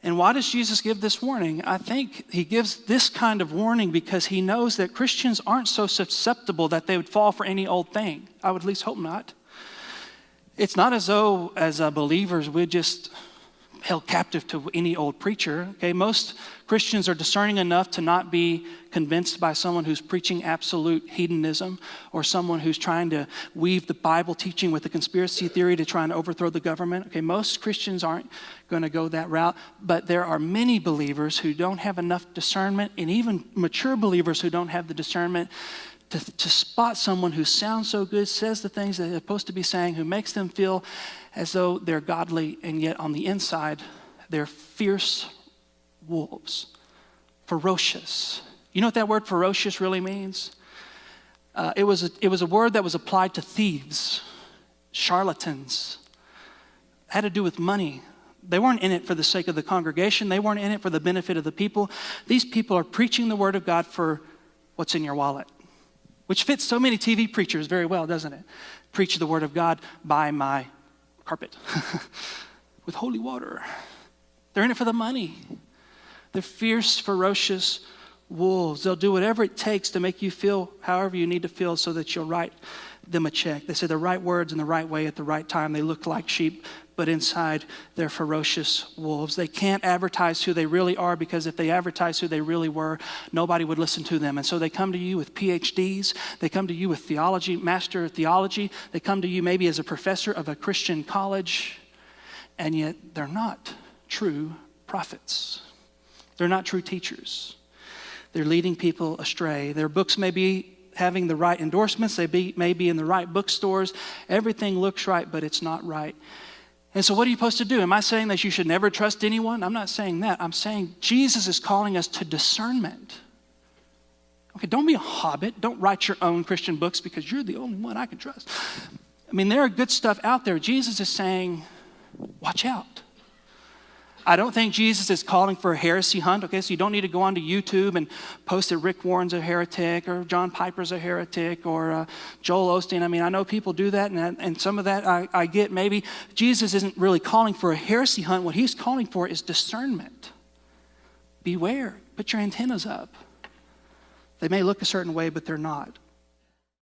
And why does Jesus give this warning? I think he gives this kind of warning because he knows that Christians aren't so susceptible that they would fall for any old thing. I would at least hope not. It's not as though, as believers, we're just held captive to any old preacher. Okay, most Christians are discerning enough to not be convinced by someone who's preaching absolute hedonism or someone who's trying to weave the Bible teaching with a conspiracy theory to try and overthrow the government. Okay, most Christians aren't going to go that route, but there are many believers who don't have enough discernment, and even mature believers who don't have the discernment to spot someone who sounds so good, says the things that they're supposed to be saying, who makes them feel as though they're godly, and yet on the inside, they're fierce wolves, ferocious. You know what that word ferocious really means? It was a word that was applied to thieves, charlatans. It had to do with money. They weren't in it for the sake of the congregation. They weren't in it for the benefit of the people. These people are preaching the word of God for what's in your wallet, which fits so many TV preachers very well, doesn't it? Preach the word of God, buy my carpet with holy water. They're in it for the money. They're fierce, ferocious wolves. They'll do whatever it takes to make you feel however you need to feel so that you'll write them a check. They say the right words in the right way at the right time. They look like sheep, but inside they're ferocious wolves. They can't advertise who they really are, because if they advertise who they really were, nobody would listen to them. And so they come to you with PhDs. They come to you with theology, master of theology. They come to you maybe as a professor of a Christian college, and yet they're not true prophets. They're not true teachers. They're leading people astray. Their books may be having the right endorsements. They may be in the right bookstores. Everything looks right, but it's not right. And so what are you supposed to do? Am I saying that you should never trust anyone? I'm not saying that. I'm saying Jesus is calling us to discernment. Okay, don't be a hobbit. Don't write your own Christian books because you're the only one I can trust. I mean, there are good stuff out there. Jesus is saying, watch out. I don't think Jesus is calling for a heresy hunt. Okay, so you don't need to go onto YouTube and post that Rick Warren's a heretic or John Piper's a heretic or Joel Osteen. I mean, I know people do that, and some of that I get maybe. Jesus isn't really calling for a heresy hunt. What he's calling for is discernment. Beware. Put your antennas up. They may look a certain way, but they're not.